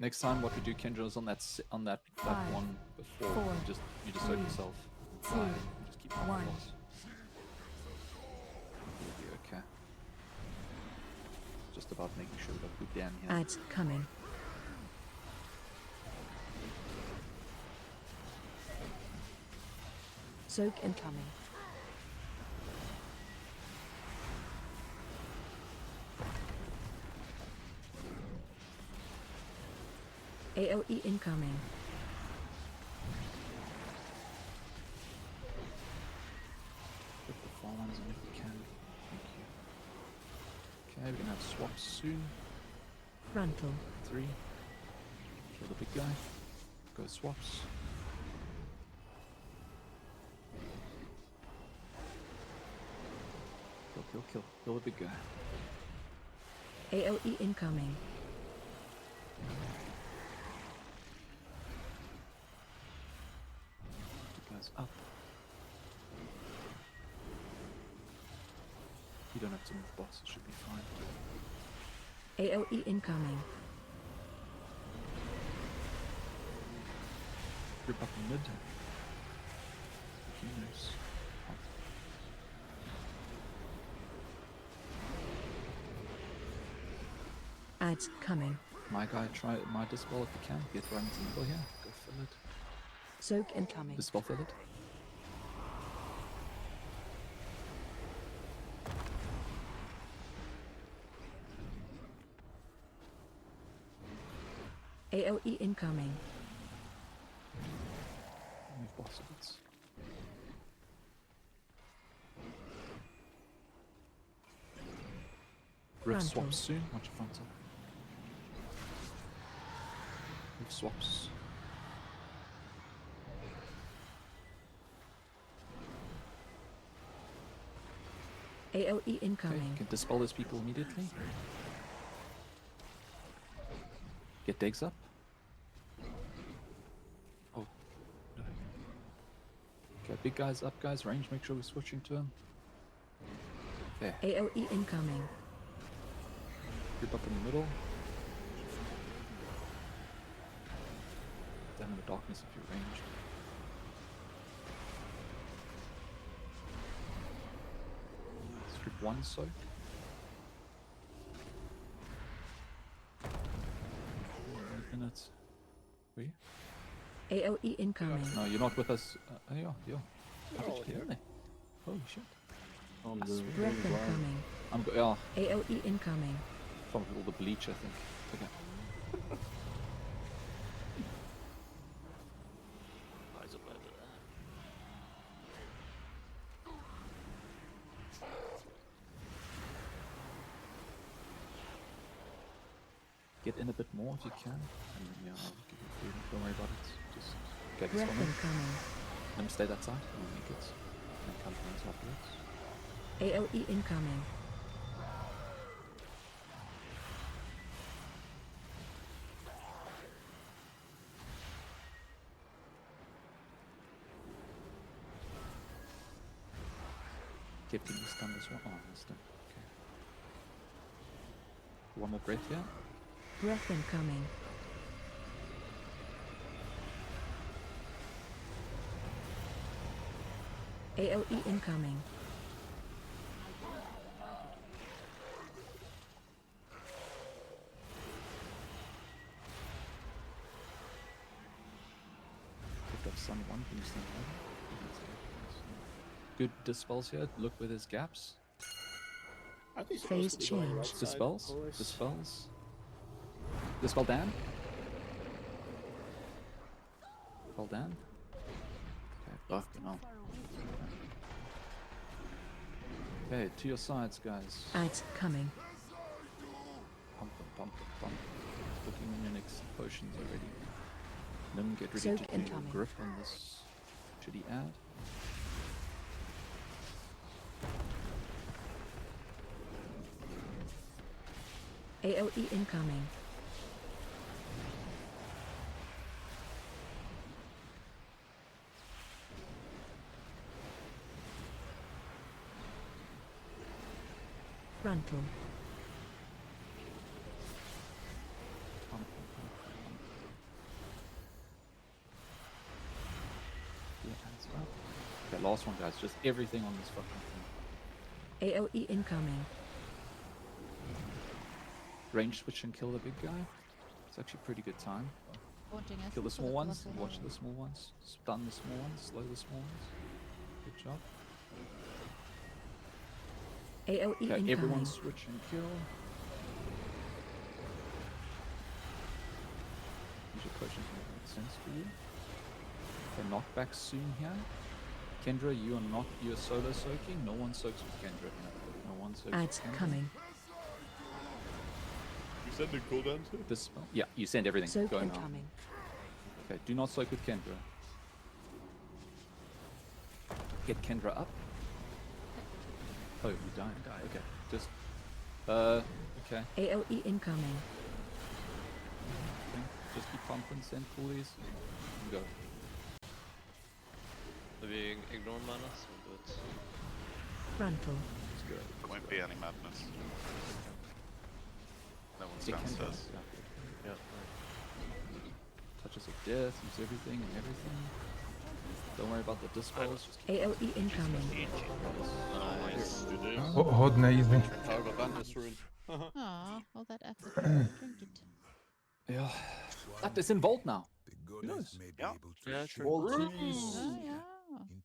Next time, what we do, Kendra, is on that that Five, one before. four, You just soak three, yourself. two, Die, and just keep on the one. boss. You'll be okay. Just about making sure we got good down here. Ads coming. Soak incoming. AOE incoming. Put the far ones in if we can. Thank you. Okay, we're gonna have swaps soon. Frontal. 3. Kill the big guy. Go swaps. Kill. Kill the big guy. AOE incoming. Big guy's up. You don't have to move boss, it should be fine. AOE incoming. Grip up in mid. Chimaerus. Ads coming. My guy, try my dispel if you can. Get right into the middle here. Go fill it. Soak incoming. Dispel fill it. AOE incoming. Move boss a bit. Rift Frontal. swaps soon. Watch your frontal. Rift swaps. AOE Okay, incoming. you can dispel those people immediately. Get digs up. Oh, no. Okay, big guys up, guys. Range, make sure we're switching to him. There. AOE incoming. Group up in the middle. Down in the darkness if you're ranged. Group 1 soak. Minutes. Were you? AOE incoming. No, you're not with us. Oh, yeah. How did Oh, you get in there? Holy shit. Breath incoming. I'm yeah, AOE incoming. from all the bleach, I think. Okay. Eyes up over there. Get in a bit more if you can. And then, yeah, I'll give you freedom. Don't worry about it. Just get this Breath one in. incoming. Let me stay that side. We'll make it. And come to us afterwards. AOE incoming. Captain is done this one. Oh, missed him. Okay. One more breath here. Breath incoming. AOE incoming. Picked up Sun 1. Can you stand over? Good dispels here. Look where there's gaps. I think Phase change. Dispels. Dispels. Dispel Dan. Dispel Dan. Okay, fucking hell. Okay, to your sides, guys. Ads coming. Pump them, pump them, pump them. Looking on your next potions already. Then get ready Soak to do incoming. your grip on this shitty ad. AOE incoming. Frontal. Pump, pump, pump, pump. Okay, last one, guys. Just everything on this fucking thing. AOE incoming. Range switch and kill the big guy. It's actually a pretty good time. Haunting us Kill the into small ones. colossal Watch hole. the small ones. Stun the small ones. Slow the small ones. Good job. AOE Okay, incoming. everyone switch and kill. Use your potions when it makes sense for you. Okay, knockback soon here. Kendra, you are not. You are solo soaking. No one soaks with Kendra. No one soaks Ads with Kendra. coming. You sending cooldown too? This spell. Yeah, you send everything Soak going on. incoming. Okay, do not soak with Kendra. Get Kendra up. Oh, you dying. Okay, just. Okay. AOE incoming. Okay. Just keep pumping, send pulleys. And go. Maybe ignore manas. We'll do it. Frontal. Let's go. There won't be any madness. No one's Get Kendra. downstairs. Yeah. Yeah. Touches of death, use everything and everything. Don't worry about the dispels. Just keep AOE incoming. Nice. Hodne easy. Target Bandus rune. Aw, all that effort. Drink it. Yeah. That is in Vault now. The goddess may be Yeah. able to Yeah, show true. Oh, yeah. in